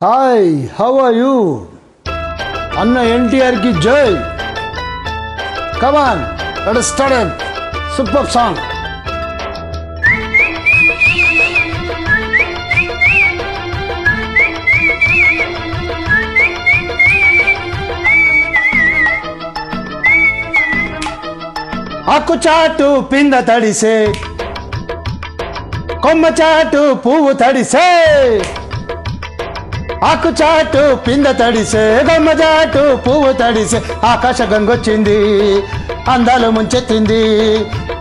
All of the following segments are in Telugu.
Hi, how are you? Anna NTR ki jai. Come on, let us start a superb song. ఆకు చాటు పింద తడిసే కొమ్మ చాటు పువ్వు తడిసే ఆకు చాటు పింద తడిసే కొమ్మ చాటు పువ్వు తడిసే ఆకాశ గంగొచ్చింది అందాలు ముంచెత్తింది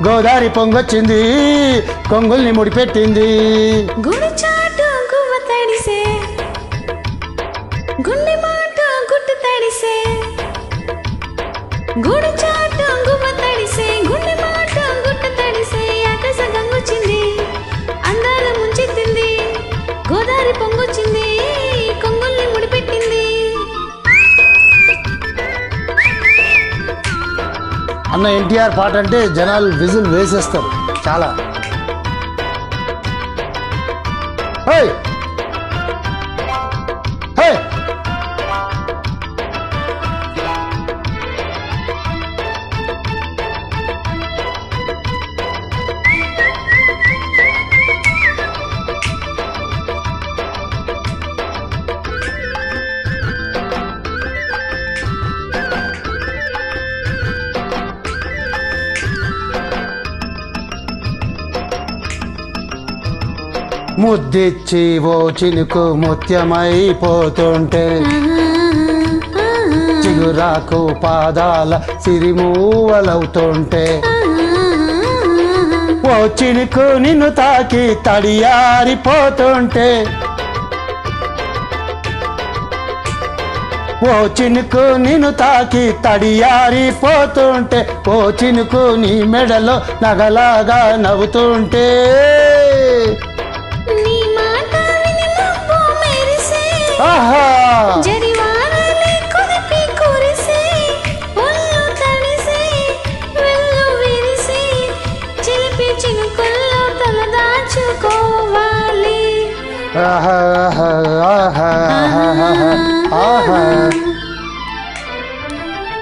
గోదావరి పొంగొచ్చింది కొంగుల్ని ముడిపెట్టింది గుడి చాటు గువ్వ తడిసే గుండె మాట గుట్టు తడిసే గుడి చాటు గువ్వ తడిసే గుండె మాట గుట్టు తడిసే ఆకాశ గంగొచ్చింది అందాలు ముంచెత్తింది గోదావరి పొంగొచ్చింది కొంగుల్ని ముడిపెట్టింది. అన్న ఎన్టీఆర్ పాట అంటే జనాలు విజిల్ వేసేస్తారు చాలా. హే హే ముద్దిచ్చి ఓ చినుకు ముత్యమైపోతుంటే చిగురాకు పాదాల సిరిమూవలవుతుంటే ఓ చినుకు నిన్ను తాకి తడియారిపోతుంటే ఓ చినుకు నిన్ను తాకి తడియారిపోతుంటే ఓ చినుకు నీ మెడలో నగలాగా నవ్వుతుంటే జరివానలే కుదిపి కురిసే ఒళ్ళు తడిసే వెళ్ళు విరిసే చిలిపి చినుకుల్లో తల దాచుకోవాలి.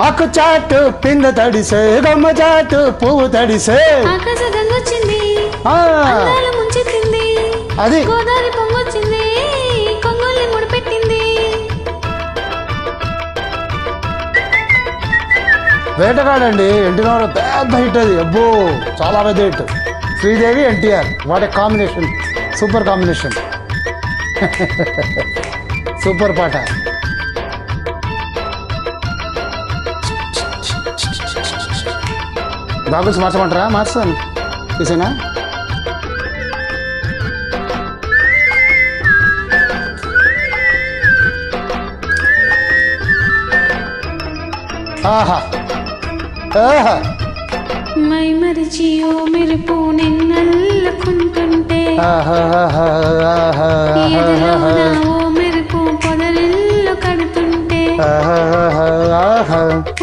ఆకు చాటు పింద తడిసే గమ్మ చాటు పువ్వు తడిసే ఆకాశ గంగొచ్చింది అందాలు ముంచెత్తింది అది గోదావరి పొంగొచ్చింది కొంగుల్ని ముడిపెట్టింది. వేటగాడండి ఎన్టీఆర్ పెద్ద హిట్ అది. అబ్బో చాలా పెద్ద hit. Sridevi NTR what a combination, super combination. Super పాట. గాగుల్స్ మార్చమంటారా? మార్చాను తీసేనా? ఆహా ఆహా మై మరిచి ఓ మెరుపు నిన్నల్లుకుంటుంటే ఎదలోన ఓ మెరుపు పొదరిల్లు కడుతుంటే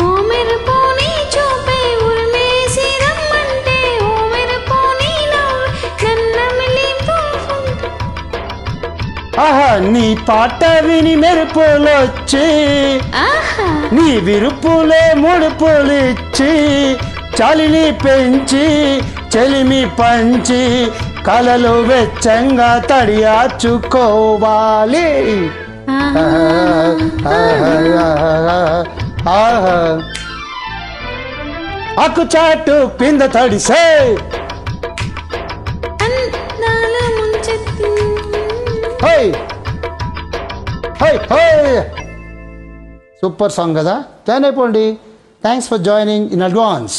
ఓ మెరుపు నీ చూపే ఉరిమేసి రమ్మంటే ఓ మెరుపు నీ నన్నమిలితో ఆహా నీ పాట విని మెరుపులొచ్చి నీ విరుపులే ముడుపులిచ్చి చలిని పెంచి చెలిమి పంచి కలలు వెచ్చంగా తడియాచుకోవాలి. ఆకు చాటు పింద తడిసే సూపర్ సాంగ్ కదా. జాయిన్ అయిపోండి. Thanks for joining in advance.